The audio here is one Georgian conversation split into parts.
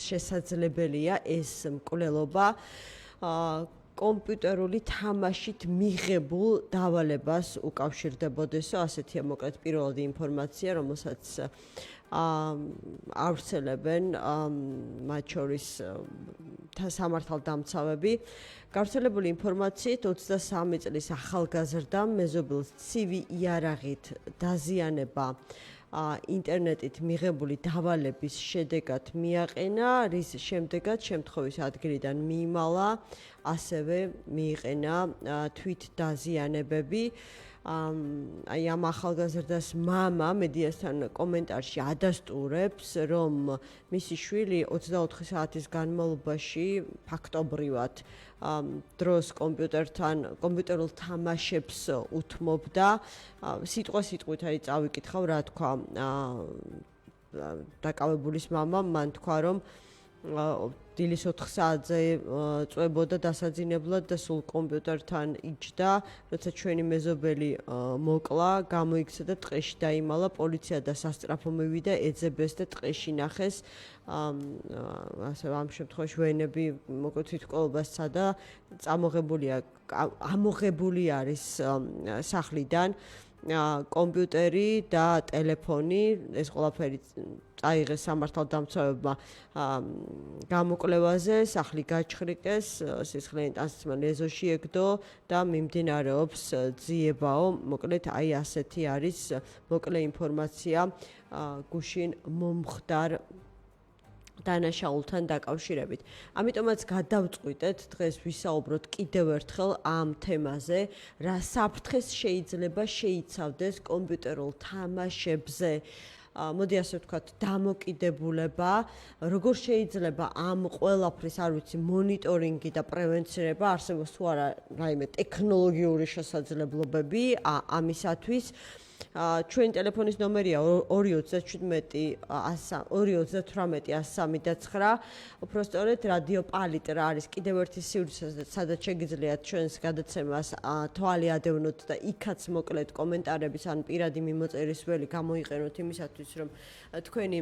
შესაძლებელია ეს მკვლელობა კომპიუტერული თამაშით მიღებულ დავალებას უკავშირდებოდესო, ასეთია მოკლედ პირველადი ინფორმაცია, რომელსაც ავრცელებენ მათ შორის სამართალდამცავები. გავრცელებული ინფორმაციით 23 წლის ახალგაზრდამ მეზობელს ცივი იარაღით დაზიანება ინტერნეტით მიღებული დავალების შედეგად მიაყენა, რის შემდეგაც შემთხვევის ადგილიდან მიიმალა, ასევე მიიყენა თვით დაზიანებები. აი ამ ახალგაზრდას მამა მედიასთან კომენტარში ადასტურებს, რომ მისი შვილი 24 საათის განმავლობაში ფაქტობრივად დროს კომპიუტერულ თამაშებს უთმობდა. სიტყვასიტყვით აი წავიკითხავ რა თქვა დაკავებულის მამამ, მან თქვა რომ დილის 4 საათზე წვებოდა დასაძინებლად და სულ კომპიუტერთან იჯდა, როცა ჩვენი მეზობელი მოკლა, გამოიქცა და ტყეში დაიმალა, პოლიცია და სასწრაფო მივიდა, ეძებეს და ტყეში ნახეს. ასე ამ შემთხვევაში ვენები მოკლედ თვითმკვლელობას სცადა, ამოღებული არის სახლიდან კომპიუტერი და ტელეფონი, ეს ყველაფერი წაიღეს სამართალდამცავებმა გამოკვლევაზე, სახლი გაჩხრიკეს, სისხლიანი ტანსაცმელი ეზოში ეკდო და მიმდინარეობს ძიებაო. მოკლედ აი ასეთი არის მოკლე ინფორმაცია გუშინ მომხდარ დანაშაულთან დაკავშირებით. ამიტომაც გადავწყვიტეთ დღეს ვისაუბროთ კიდევ ერთხელ ამ თემაზე, რა საფრთხეს შეიძლება შეიცავდეს კომპიუტერულ თამაშებზე. მოდი ასე ვთქვათ, დამოკიდებულება, როგორ შეიძლება ამ ყველაფრის, არ ვიცი, მონიტორინგი და პრევენცირება, არსებობს თუ არა რაიმე ტექნოლოგიური შესაძლებლობები ამისათვის. ჩვენი ტელეფონის ნომერია 238-103-9. უпростоრეთ რადიო პალიტრა არის კიდევ ერთი სივრცე, სადაც შეგიძლიათ ჩვენს გადაცემას თვალი ადევნოთ და იქაც მოკლედ კომენტარების ან პირადი მიმოწერის ველი გამოიყენოთ იმისათვის, რომ თქვენი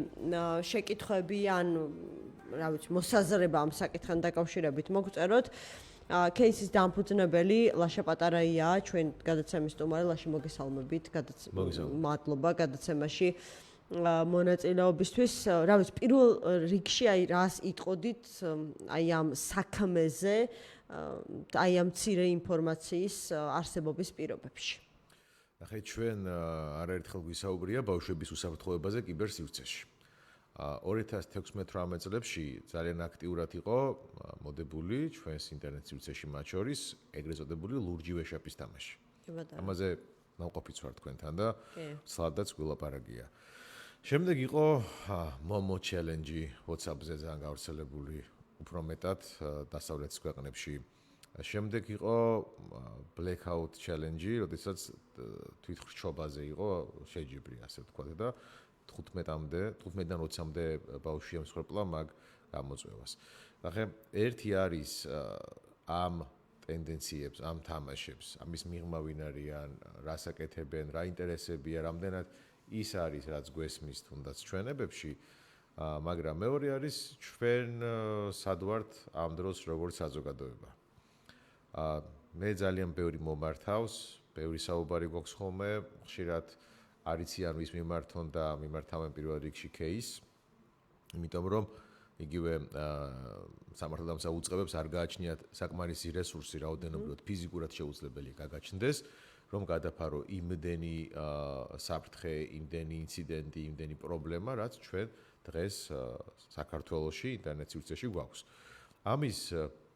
შეკითხვები ან რა ვიცი, მოსაზრება ამ საკითხთან დაკავშირებით მოგწეროთ. кейსის დამფუძნებელი ლაშა პატარაია, ჩვენ გადაცემის სტუმარი, ლაში მოგესალმებით, მადლობა გადაცემაში მონაწილეობისთვის. რა ვიცი, პირველ რიგში აი რას იტყოდით აი ამ საქმეზე, აი ამ მცირე ინფორმაციის არსებობის პირობებში. ნახეთ, ჩვენ არაერთხელ გვისაუბრია ბავშვების უსაფრთხოებაზე კიბერსივრცეში. 2016-18 წლებში ძალიან აქტიურად იყო მოდებული ჩვენს ინტერნეტ სივრცეში მათ შორის ეგრეთ წოდებული ლურჯი ვეშაპის თამაში. ამაზე ნაყოფიც ვარ თქვენთან და სლადაც გულაპარაკია. შემდეგ იყო Momo Challenge WhatsApp-ზე ძალიან გავრცელებული, უფრო მეტად დასავლეთის ქვეყნებში. შემდეგ იყო Blackout Challenge, როდესაც თვითხრჩობაზე იყო შეჯიბრი, ასე ვთქვათ და 15-დან 20-მდე ბავშვი ემსხვერპლა მაგ გამოწვევას. ნახე, ერთი არის ამ ტენდენციებს, ამ თამაშებს, ამის მიღმა ვინ არიან, რას აკეთებენ, რა ინტერესებია, რამდენად ის არის, რაც გვესმის თუნდაც ჩვენებებში, მაგრამ მეორე არის ჩვენ სად ვართ ამ დროს როგორც საზოგადოება. მე ძალიან ბევრი მომართავს, ბევრი საუბარი გვაქვს ხოლმე, ხშირად არიციან ვის მიმართონ და მიმართავენ პირველ რიგში кейს, იმიტომ რომ იგივე სამართალდამცავ უწყებებს არ გააჩნიათ საკმარისი რესურსი, რაოდენობრივად ფიზიკურად შეუძლებელი გაგაჩნდეს, რომ გადაფარო იმდენი საფრთხე, იმდენი ინციდენტი, იმდენი პრობლემა, რაც ჩვენ დღეს საქართველოში ინტერნეტ სივრცეში გვაქვს. ამის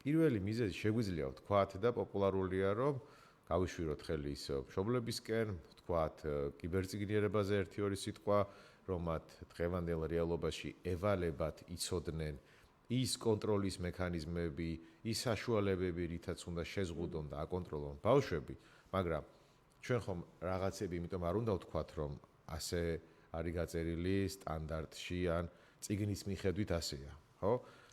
პირველი მიზეზი შეგვიძლია ვთქვათ და პოპულარულია, რომ გავიშვიროთ ხელი ის მშობლებისკენ, ვთქვათ კიბერწიგნიერებაზე 1-2 სიტყვა, რომ მათ დღევანდელ რეალობაში ევალებათ იცოდნენ ის კონტროლის მექანიზმები, ის საშუალებები, რითაც უნდა შეზღუდონ და აკონტროლონ ბავშვები, მაგრამ ჩვენ ხომ რაღაცები, იმიტომ არ უნდა ვთქვათ, რომ ასე არის გაწერილი სტანდარტში ან წიგნის მიხედვით ასეა, ხო?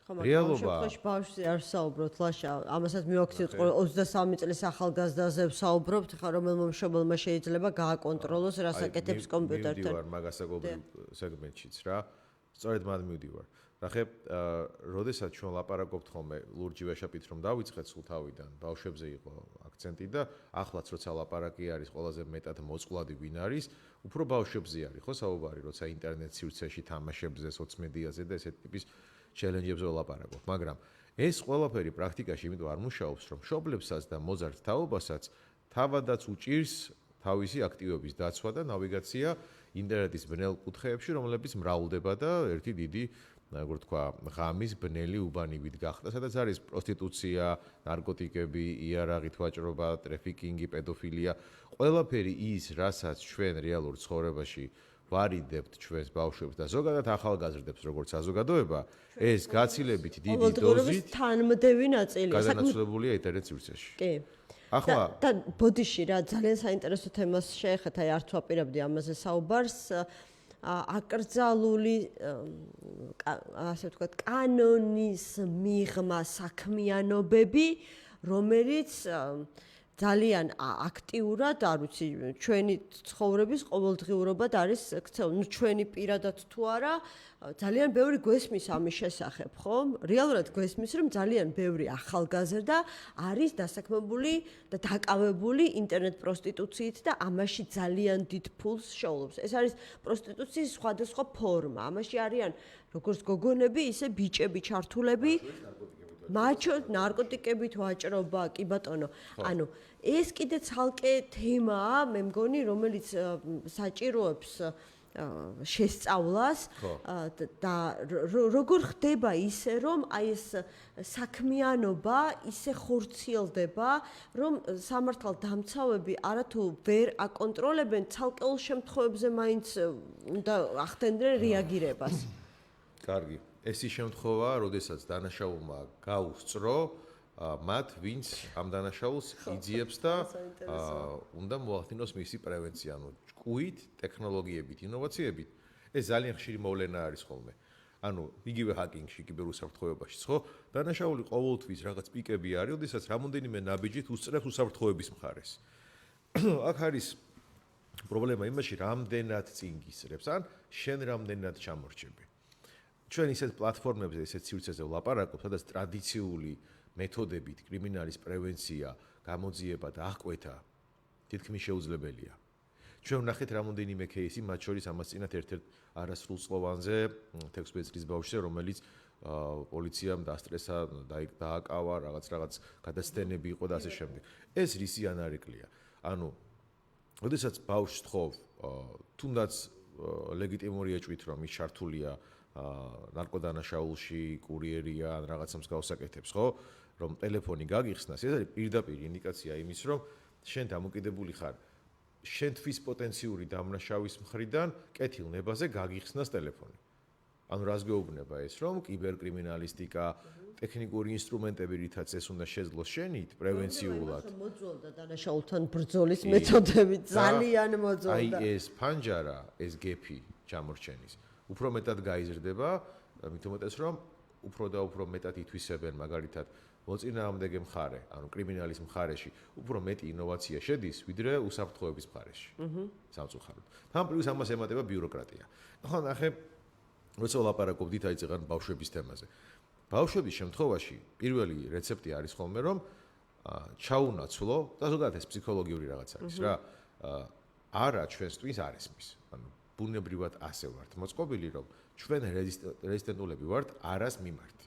რეალობა ბავშვი არ საუბრობთ, ლაშა, ამასაც მივაქციოთ 23 წლის ახალგაზრდაზე ვსაუბრობთ, ხა რომელმა მშობელმა შეიძლება გააკონტროლოს, რას აკეთებს კომპიუტერთან. მივდივარ მაგასაკობრივ სეგმენტშიც რა. სწორედ მან მივდივარ. ნახე, როდესაც ჩვენ ლაპარაკობთ ხოლმე ლურჯი ვეშაპით რომ დავიწყეთ სულ თავიდან, ბავშვებზე იყო აქცენტი და ახლაც როცა ლაპარაკი არის ყველაზე მეტად მოწყვლადი ვინ არის, უფრო ბავშვებზე არის, ხო, საუბარი, როცა ინტერნეტ სივრცეში თამაშებზე, სოციმედიაზე და ესეთ ტიპის ჩელენჯებზე ვლაპარაკობ, მაგრამ ეს ყველაფერი პრაქტიკაში იმიტომ არ მუშაობს, რომ მშობლებსაც და მოზარდ თაობასაც თავადაც უჭირს თავისი აქტივობის დაცვა და ნავიგაცია ინტერნეტის ბნელ კუთხეებში, რომლებიც მრავლდება და ერთი დიდი როგორ თქვა, ღამის ბნელი უბანივით გახდა, სადაც არის პროსტიტუცია, ნარკოტიკები, იარაღით ვაჭრობა, ტრაფიკინგი, პედოფილია, ყველაფერი ის, რასაც ჩვენ რეალურ ცხოვრებაში ვარიდებთ ჩვენს ბავშვებს და ზოგადად ახალგაზრდებს, როგორც საზოგადოება, ეს გაცილებით დიდი დოზით თანმდევი ნაწილია. გადანაცვლებულია ინტერნეტ სივრცეში. კი. ახლა და ბოდიში რა ძალიან საინტერესო თემას შეეხეთ, აი არ თუ აპირებდი ამაზე საუბარს. აკრძალული ასე ვთქვათ კანონის მიღმა საქმიანობები, რომელიც ძალიან აქტიურად, არ ვიცი, ჩვენი ცხოვრების ყოველდღიურობად არის ქცეული. ნუ ჩვენი პირადად თუ არა, ძალიან ბევრი გვესმის ამის შესახებ, ხო? რეალურად გვესმის, რომ ძალიან ბევრი ახალგაზრდა არის დასაქმებული და დაკავებული ინტერნეტ პროსტიტუციით და ამაში ძალიან დიდ ფულს შეულობს. ეს არის პროსტიტუციის სხვადასხვა ფორმა. ამაში არიან როგორც გოგონები, ისე ბიჭები ჩართულები. მათ ნარკოტიკებით ვაჭრობა, კი ბატონო. ანუ ეს კიდე ცალკე თემაა, მე მგონი, რომელიც საჭიროებს შესწავლას და როგორ ხდება ისე, რომ აი ეს საქმიანობა ისე ხორციელდება, რომ სამართალდამცავები არათუ ვერ აკონტროლებენ, ცალკეულ შემთხვევებზე მაინც უნდა ახდენდნენ რეაგირებას. კარგი. ეს ის შემთხვევაა, როდესაც დანაშაულმა გაუსწრო მათ, ვინც ამ დანაშაულს იძიებს და უნდა მოახდინოს მისი პრევენცია, ანუ ჭკუით, ტექნოლოგიებით, ინოვაციებით. ეს ძალიან ხშირი მოვლენა არის ხოლმე. ანუ იგივე ჰაკინგში, კიბერუსაფრთხოებაშიც, ხო? დანაშაული ყოველთვის რაღაც პიკები არის, როდესაც რამოდენიმე ნაბიჯით უსწრებს უსაფრთხოების მხარეს. აქ არის პრობლემა იმაში, რამდენად წინ გისრებს, ან შენ რამდენად ჩამორჩები. ჩვენ ისეთ პლატფორმებზე, ისეთ სივრცეზე ვლაპარაკობთ, სადაც ტრადიციული მეთოდებით კრიმინალის პრევენცია, გამოძიება და აღკვეთა თითქმის შეუძლებელია. ჩვენ ვნახეთ რამოდენიმე кейსი, მათ შორის ამას წინათ ერთ-ერთ არასრულწლოვანზე 16 წლის ბავშვზე, რომელიც პოლიციამ დასტრესა, დააკავა, რაღაც გადაცდენები იყო და ასე შემდეგ. ეს რისი ანარეკლია. ანუ, როდესაც ბავშვს თხოვ, თუნდაც ლეგიტიმური ეჭვით, რომ ის ჩართულია ნარკოდანაშაულში, კურიერია ან რაღაცა მსგავსაკეთებს, ხო? რომ ტელეფონი გაგიხსნას, ეს არის პირდაპირ ინდიკაცია იმის, რომ შენ დამოკიდებული ხარ შენთვის პოტენციური დამნაშავის მხრიდან კეთილ ნებაზე გაგიხსნას ტელეფონი. ანუ რას გეუბნება ეს, რომ კიბერკრიმინალისტიკა, ტექნიკური ინსტრუმენტები, რითაც ეს უნდა შეძლოს შენით, პრევენციულად. მოძველდა დანაშაულთან ბრძოლის მეთოდები, ძალიან მოძველდა. აი ეს ფანჯარა, ეს გეფი ჩამორჩენის. უფრო მეტად გაიზრდება, მით უმეტეს რომ უფრო და უფრო მეტად ითვისებენ მაგალითად მოწინააღმდეგე მხარე, ანუ კრიმინალის მხარეში, უფრო მეტი ინოვაცია შედის, ვიდრე უსაფრთხოების მხარეში. სამწუხაროდ. თან პლუს ამას ემატება ბიუროკრატია. ახლა ნახე, როცა ვლაპარაკობდით აი წეგან ბავშვების თემაზე. ბავშვების შემთხვევაში პირველი რეცეპტი არის ხოლმე რომ ჩაუნაცვლო და ზოგადად ეს ფსიქოლოგიური რაღაც არის რა. არა ჩვენთვის არ ესმის. ანუ ბუნებრივად ასე ვართ მოწყობილი, რომ ჩვენ რეზისტენტულები ვართ არას მიმართ.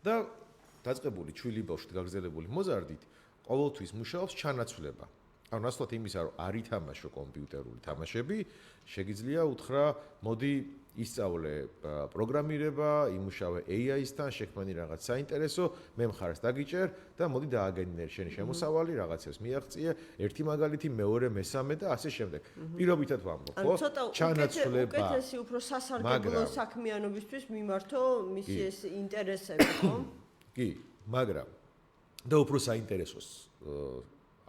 და დაწყებული ჩვილი ბავშვით გაგრძელებული მოზარდით ყოველთვის მუშაობს ჩანაცვლება. ანუ ნაცვლად იმისა, რომ არ ითამაშო კომპიუტერული თამაშები, შეგიძლია უთხრა, მოდი ისწავლე პროგრამირება, იმუშავე AI-სთან, შექმნი რაღაც საინტერესო, მე მხარს დაგიჭერ და მოდი დააგენინე შენი შემოსავალი, რაღაცებს მიაღწიე, ერთი მაგალითი, მეორე, მესამე და ასე შემდეგ. პირობითად ვამბობ, ხო? ჩანაცვლება. უკეთესი უფრო სასარგებლო საქმიანობისთვის მიმართო მისი ეს ინტერესები, ხო? კი, მაგრამ და უფრო საინტერესოს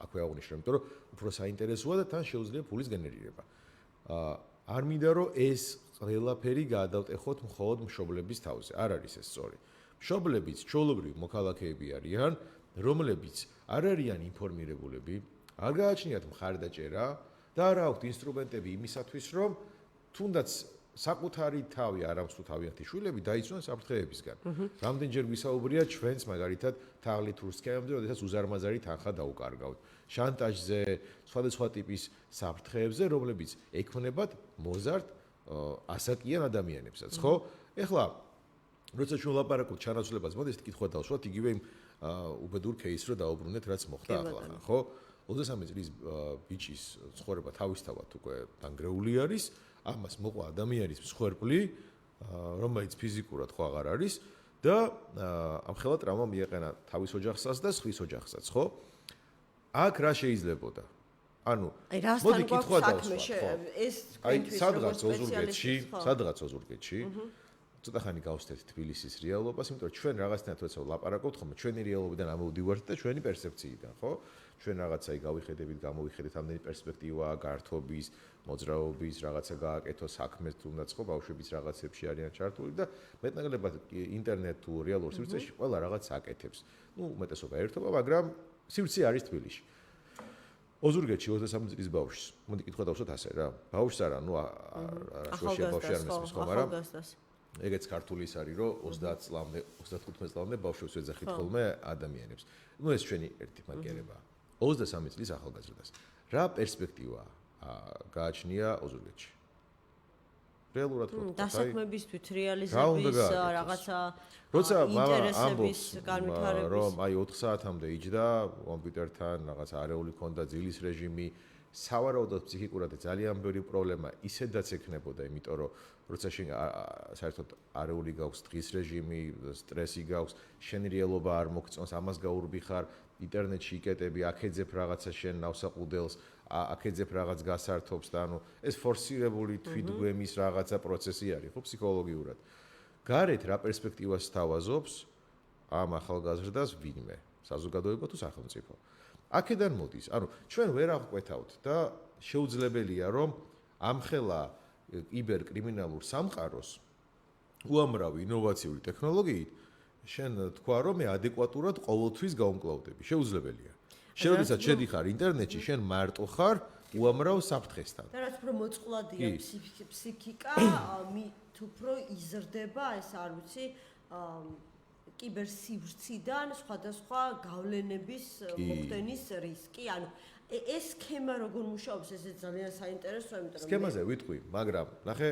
აქვე აღნიშნე, იმიტომ რომ უფრო საინტერესოა და თან შეუძლია ფულის გენერირება. არ მინდა რომ ეს ყველაფერი გადავტეხოთ მხოლოდ მშობლების თავზე. არ არის ეს სწორი. მშობლებიც ჩვეულებრივი მოქალაქეები არიან, რომლებიც არ არიან ინფორმირებულები, არ გააჩნიათ მხარდაჭერა და არ აქვთ ინსტრუმენტები იმისათვის, რომ თუნდაც საკუთარი თავი არამს თუ თავიანთი შვილები დაიცვან საფრთხეებისგან. რამდენჯერ ვისაუბრია ჩვენს მაგალითად თაღლით თუ სქემებზე, როდესაც უზარმაზარი თანხა დაუკარგავთ. შანტაჟზე, სხვადასხვა ტიპის საფრთხეებზე, რომლებიც ექმნებათ მოზარდ ასაკიან ადამიანებსაც, ხო? ეხლა როცა ჩვენ ვლაპარაკობთ ჩანაცვლებას, მოდით კითხვა დავსვათ იგივე იმ უბედურ кейსს რო დაუბრუნდეთ, რაც მოხდა ახლა, ხო? 23 წლის ბიჭის ცხოვრება თავისთავად უკვე დანგრეული არის, ამას მოყვა ადამიანის მსხვერპლი, რომელიც ფიზიკურად ხო აღარ არის და ამხელა ტრავმა მიეყენა თავის ოჯახსაც და სხვის ოჯახსაც, ხო? აქ რა შეიძლებოდა? ანუ მოდი კითხვა დავსვათ, ეს თქვენთვის როგორც სპეციალისტი, სადღაც ოზურგეთში, ცოტა ხანი გავხსნით თბილისის რეალობას, იმიტომ რომ ჩვენ რაღაცნაირად როცა ვლაპარაკობთ ხომ ჩვენი რეალობიდან ამოვდივართ და ჩვენი პერსეფციიდან, ხო? ჩვენ რაღაცაი გავიხედებით, გამოვიხედეთ ამდენი პერსპექტივა, გართობის, მოძრაობის, რაღაცა გააკეთო საქმეს თუნდაც ხო, ბავშვების რაღაცებში არიან ჩართული და მეტნაკლებად ინტერნეტ თუ რეალურ სივრცეში ყველა რაღაც აკეთებს. ნუ უმეტესობა ერთობა, მაგრამ სივრცე არის თბილისში. ოზურგეთში 23 წლის ბავშვს, მოდი კითხვა დავსვათ ასე რა. ბავშვს არა, ნუ შვეშია ბავშვი არ მესმის ხო, მაგრამ ეგეც ქართული ის არის, რომ 30 წლამდე, 35 წლამდე ბავშვებს ეძახით ხოლმე ადამიანებს. ნუ ეს ჩვენი ერთი მაგერებაა. 23 წლის ახალგაზრდას. რა პერსპექტივა გააჩნია ოზურგეთში? რეალურად რო თქვა, დასაქმებისთვის რეალიზების რაღაცა ინტერესების განვითარების, რომ აი 4 საათამდე იჯდა კომპიუტერთან, რაღაც არეული ქონდა ძილის რეჟიმი, სავარაუდოდ ფსიქიკურად ძალიან ბევრი პრობლემა ისედაც ექნებოდა, იმიტომ რომ როცა შენ საერთოდ არეული გაქვს დღის რეჟიმი, სტრესი გაქვს, შენ რეალობა არ მოგწონს, ამას გაურბი ხარ, ინტერნეტში იკეტები, აქეძებ რაღაცა შენ ნავსაყუდელს, აქეძებ რაღაც გასართობს და ანუ ეს ფორსირებული თვითგვემის რაღაცა პროცესი არის, ხო, ფსიქოლოგიურად. გარეთ რა პერსპექტივას თავაზობს ამ ახალგაზრდას ვინმე, საზოგადოება თუ სახელმწიფო. აქედან მოდის, ანუ ჩვენ ვერ აღკვეთავთ და შეუძლებელია რომ ამხელა კიბერკრიმინალურ სამყაროს უამრავი ინოვაციური ტექნოლოგიით შენ თქვა რომ მე ადეკვატურად ყოველთვის გავუმკლავდები. შეუძლებელია. შენ როდესაც შედიხარ ინტერნეტში, შენ მარტო ხარ უამრავ საფრთხესთან. და რაც უფრო მოწყვლადია ფსიქიკა, მით უფრო იზრდება, ეს არ ვიცი, კიბერსივრციდან სხვადასხვა გავლენების მოხდენის რისკი. ანუ ეს სქემა როგორ მუშაობს, ეს ძალიან საინტერესოა, იმიტომ რომ სქემაზე ვიტყვი, მაგრამ ნახე,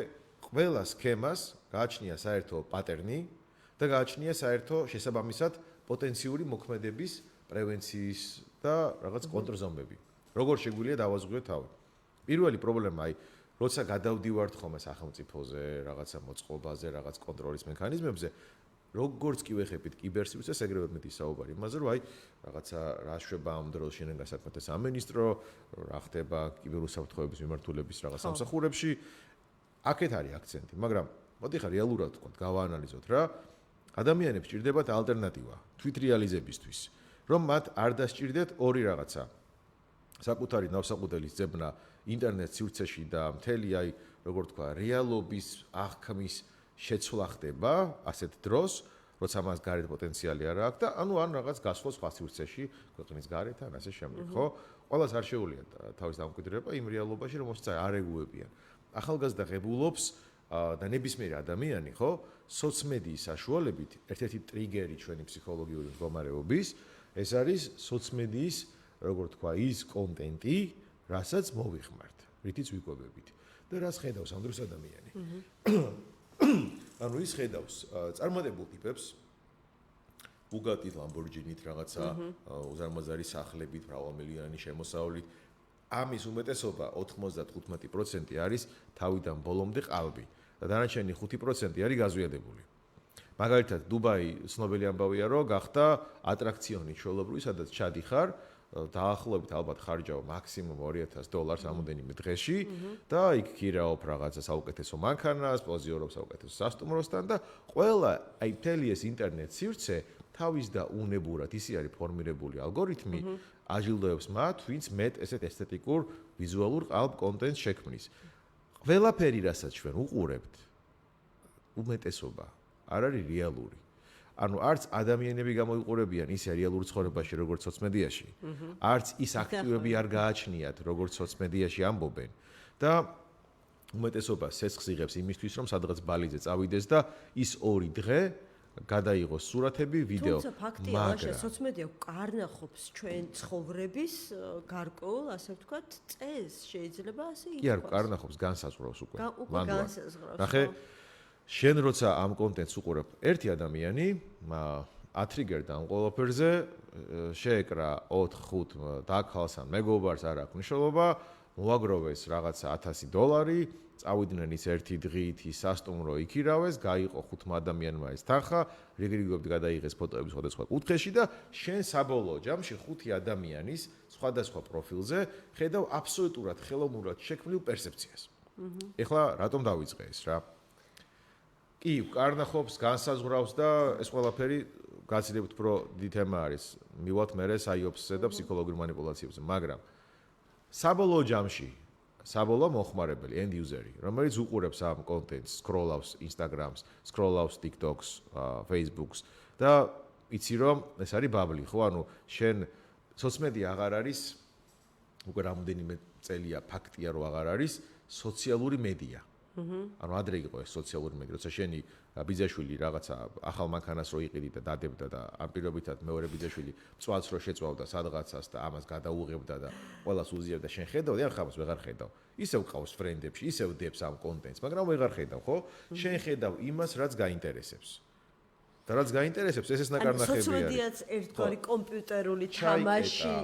ყველა სქემას გააჩნია საერთო პატერნი და გააჩნია საერთო შესაბამისად პოტენციური მოქმედების პრევენციის და რაღაც კონტრზომები. როგორ შეგვიძლია დავაზღვიოთ თავი? პირველი პრობლემა აი, როცა გადავდივართ ხოლმე სახელმწიფოზე, რაღაცა მოწყობაზე, რაღაც კონტროლის მექანიზმებზე, როგორც კი ვეხებით კიბერსივრცეს, ეგრევე მეტი საუბარი იმაზე, რომ აი რაღაცა რა შვება ამ დროს შენგან საქმეთა სამინისტრო, რა ხდება კიბერუსაფრთხოების მიმართულების რაღაც სამსახურებში, აქეთ არის აქცენტი, მაგრამ მოდი ხა რეალურად ვთქვათ, გავაანალიზოთ რა, ადამიანებს ჭირდებათ ალტერნატივა თვითრეალიზებისთვის, რომ მათ არ დასჭირდეთ ორი რაღაცა. საკუთარი ნავსაყუდელის ძებნა ინტერნეტ სივრცეში და მთელი აი, როგორ თქვა, რეალობის აღქმის შეცვლა ხდება ასეთ დროს, როცა მას გარეთ პოტენციალი არ აქვს და ანუ ან რაღაც გასვლა სხვა სივრცეში, ქვეყნის გარეთ ან ასე შემდეგ, ხო? ყველას არ შეუძლია თავის დამკვიდრება იმ რეალობაში, რომელსაც არ ეგუებიან. ახალგაზრდა ღებულობს და ნებისმიერი ადამიანი, ხო, სოციმედიის საშუალებით ერთ-ერთი ტრიგერი ჩვენი ფსიქოლოგიური მდგომარეობის, ეს არის სოციმედიის, როგორ თქვა, ის კონტენტი, რასაც მოვიხმართ, რითიც ვიკვებებით და რას ხედავს ამ დროს ადამიანი. ანუ ის ხედავს წარმატებულ ტიპებს, ბუგატით, ლამბორჯინით, რაღაცა უზარმაზარი სახლებით, მრავალმილიონიანი შემოსავლით. ამის უმეტესობა 95% არის თავიდან ბოლომდე ყალბი და დანარჩენი 5% არის გაზვიადებული. მაგალითად, დუბაი ცნობილი ამბავია, რომ გახდა ატრაქციონი ჩვეულებრივი, სადაც ჩადიხარ, დაახლოებით ალბათ ხარჯავ მაქსიმუმ $2000 ამოდენიმე დღეში და იქ ქირაობ რაღაცა საუკეთესო მანქანას, პოზიორობ საუკეთესო სასტუმროსთან და ყველა აი მთელი ეს ინტერნეტ სივრცე თავის და უნებურად ისე არის ფორმირებული ალგორითმი აჯილდოებს მათ, ვინც მეტ ესეთ ესთეტიკურ ვიზუალურ ყალბ კონტენტს შექმნის. ყველაფერი, რასაც ჩვენ უყურებთ, უმეტესობა არ არის რეალური. ანუ არც ადამიანები გამოიყურებიან ისე რეალურ ცხოვრებაში, როგორც სოციმედიაში, არც ის აქტივები არ გააჩნიათ, როგორც სოციმედიაში ამბობენ. და უმეტესობა სესხს იღებს იმისთვის, რომ სადღაც ბალიზე წავიდეს და ის 2 დღე გადაიღოს სურათები, ვიდეო. თუმცა ფაქტია, ლაშა სოციმედია კარნახობს ჩვენ ცხოვრების გარკვეულ, ასე ვთქვათ, წესს, შეიძლება ასე ითქვას. კი არ კარნახობს, განსაზღვრავს უკვე. უკვე განსაზღვრავს. ნახე, შენ როცა ამ კონტენტს უყურებ, ერთი ადამიანი ათრიგერდა ამ ყველაფერზე, შეეკრა 4-5 დაქალს ან მეგობარს არ აქვს მნიშვნელობა, მოაგროვეს რაღაცა $1000, წავიდნენ ის ერთი დღით ის სასტუმრო იქირავეს, გაიყო 5 ადამიანმა ეს თანხა, რიგრიგობით გადაიღეს ფოტოები სხვადასხვა კუთხეში და შენ საბოლოო ჯამში 5 ადამიანის სხვადასხვა პროფილზე ხედავ აბსოლუტურად ხელოვნურად შექმნილ პერსეფციას. ეხლა რატომ დავიწყე ეს რა? კი, კარნახობს, განსაზღვრავს და ეს ყველაფერი გაცილებით უფრო დიდი თემა არის. მივალთ მერე საიოფსზე და ფსიქოლოგიურ манипуляციებზე, მაგრამ საბოლოო ჯამში საბოლოო მოხმარებელი end user-ი, რომელიც უყურებს ამ კონტენტს, სკროლავს Instagram-ს, სკროლავს TikTok-ს, Facebook-ს და იცი რომ ეს არის ბაბლი, ხო? ანუ შენ სოციმედია აღარ არის უკვე რამოდენიმე წელია ფაქტია რომ აღარ არის სოციალური მედია. ანუ ადრე იყო ეს სოციალური მედია, როცა შენი ბიძაშვილი რაღაცა ახალ მანქანას რო იყიდი და დადებდა და ამ პირობითად მეორე ბიძაშვილი მწვავს რო შეწვავდა სადღაცას და ამას გადაუღებდა და ყველას უზიარდა შენ ხედავდი, ახლა ამას ვეღარ ხედავ. ისევ ყავს ფრენდებში, ისევ დებს ამ კონტენტს, მაგრამ ვეღარ ხედავ, ხო? შენ ხედავ იმას, რაც გაინტერესებს. და რაც გაინტერესებს, ეს ნაკარნახები არის. სოციმედიაც ერთგვარი კომპიუტერული თამაში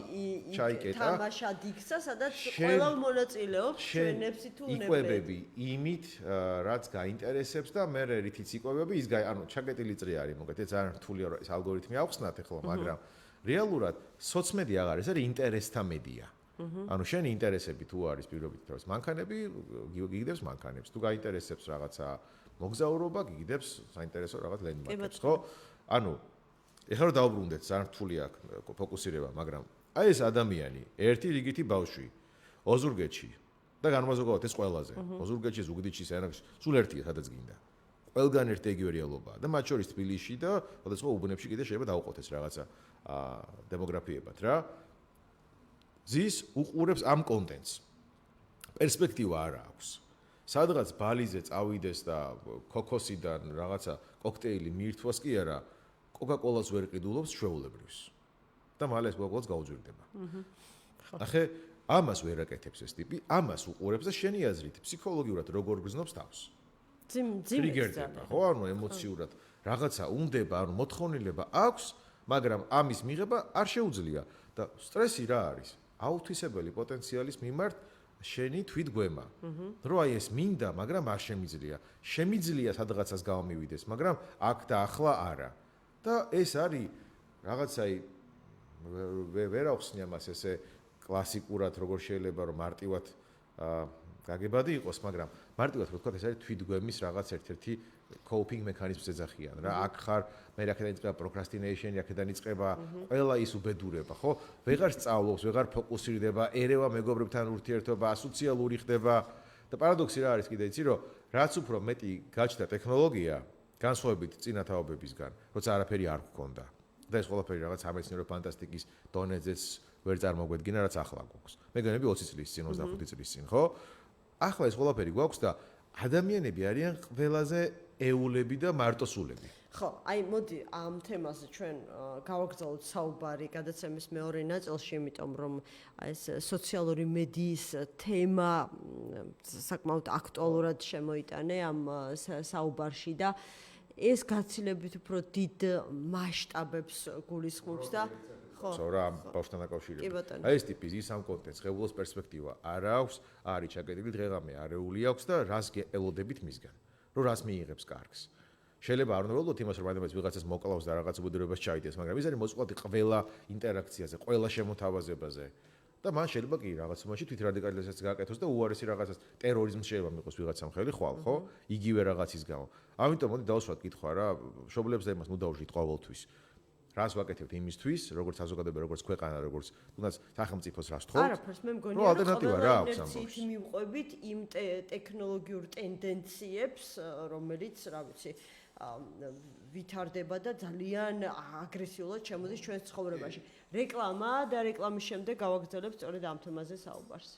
თამაშად იქცა, სადაც ყველა მონაწილეობს ჩვენებში თუ უნებლიეთ. იკვებები იმით, რაც გაინტერესებს და მე რითიც იკვებები, ის ანუ ჩაკეტილი წრე არის, მოგეთ, ეს ძალიან რთულია ეს ალგორითმი ავხსნათ ახლა, მაგრამ რეალურად სოციმედია აღარ არის, არის ინტერესთა მედია. ანუ შენი ინტერესები თუ არის პირობით დროს მანქანები, გიგდებს მანქანებს, თუ გაინტერესებს რაღაცა მოგზაურობა გიგდებს საინტერესო რაღაც ლენდმარკებს, ხო? ანუ ეხლა რომ დავბრუნდეთ, ძალიან რთული აქვს ფოკუსირება, მაგრამ აი ეს ადამიანი, ერთი რიგითი ბავშვი, ოზურგეთში და განმაზოგავთ ეს ყველაზე. ოზურგეთში, ზუგდიდში, სანაკში, სულ ერთია, სადაც გინდა. ყველგან ერთი იგივე რეალობაა და მათ შორის თბილისში და სხვადასხვა უბნებში კიდე შეიძლება დავუყოთ ეს რაღაცა დემოგრაფიებად რა. ზის უყურებს ამ კონტენტს. პერსპექტივა არ აქვს. სადღაც ბალიზე წავიდეს და ქოქოსიდან რაღაცა კოქტეილი მიირთვას კი არა, კოკა-კოლას ვერ ყიდულობს ჩვეულებრივს. და მალე ეს კოკა-კოლას გაუძვირდება. ახე, ამას ვერ აკეთებს ეს ტიპი, ამას უყურებს და შენი აზრით ფსიქოლოგიურად როგორ გრძნობს თავს? ტრიგერდება, ხო, ანუ ემოციურად რაღაცა უნდება, ანუ მოთხოვნილება აქვს, მაგრამ ამის მიღება არ შეუძლია და სტრესი რა არის? აუთვისებელი პოტენციალის მიმართ შენი თვითგვემა. რომ აი ეს მინდა, მაგრამ არ შემიძლია. შემიძლია სადღაცას გამომივიდეს, მაგრამ აქ და ახლა არა. და ეს არის რაღაცაი ვერ ახსნი ამას ესე კლასიკურად როგორ შეიძლება რომ მარტივად გაგებადი იყოს, მაგრამ მარტივად რო თქვა ეს არის თვითგვემის რაღაც ერთ-ერთი coping mechanism-ს ეძახიან რა. აქ ხარ, მე აქედან იწყება procrastination, აქედან იწყება ყველა ის უბედურება, ხო? ვეღარ სწავლობს, ვეღარ ფოკუსირდება, ერევა მეგობრებთან ურთიერთობა, ასოციალური ხდება და პარადოქსი რა არის კიდე იცი, რომ რაც უფრო მეტი გაჩნდა ტექნოლოგია, განსხვავებით წინა თაობებისგან, როცა არაფერი არ გქონდა. და ეს ყველაფერი რაღაც სამეცნიერო ფანტასტიკის დონეზეც ვერ წარმოგვედგინა, რაც ახლა გვაქვს. მე გონები 20 წლის წინ, 25 წლის წინ, ხო? ახლა ეს ყველაფერი გვაქვს და ადამიანები არიან ყველაზე ეულები და მარტოსულები. ხო, აი მოდი ამ თემაზე ჩვენ გავაგრძელოთ საუბარი გადაცემის მეორე ნაწილში, იმიტომ რომ ეს სოციალური მედიის თემა საკმაოდ აქტუალურად შემოიტანე ამ საუბარში და ეს გაცილებით უფრო დიდ მასშტაბებს გულისხმობს და ხო რა ბავშვთან დაკავშირებით. აი ეს ტიპი ის ამ კონტენტს ღებულოს პერსპექტივა არ აქვს, არის ჩაკეტილი დღეღამე არეული აქვს და რას ელოდებით მისგან. რომ რას მიიღებს კარგს. შეიძლება არ ვნებოდოთ იმას, რომ ადამიანს ვიღაცას მოკლავს და რაღაც უბედურებას ჩაიდეს, მაგრამ ის არის მოწყვლადი ყველა ინტერაქციაზე, ყველა შემოთავაზებაზე. და მან შეიძლება კი რაღაც მომენტში თვითრადიკალიზაციას გააკეთოს და უარესი რაღაცას ტერორიზმს შეიძლება მიყოს ვიღაცამ ხელი ხვალ, ხო? იგივე რაღაცის გამო. ამიტომ მოდი დავსვათ კითხვა რა, მშობლებს და იმას მუდაუში ყოველთვის. რას ვაკეთებთ იმისთვის, როგორც საზოგადოება, როგორც ქვეყანა, როგორც თუნდაც სახელმწიფოს რას თხოვთ? არაფერს მე მგონია, რომ ალტერნატივა რა აქვს ამ ბავშვს მივყვებით იმ ტექნოლოგიურ ტენდენციებს, რომელიც, რა ვიცი, ვითარდება და ძალიან აგრესიულად შემოდის ჩვენს ცხოვრებაში. რეკლამა და რეკლამის შემდეგ გავაგრძელებთ სწორედ ამ თემაზე საუბარს.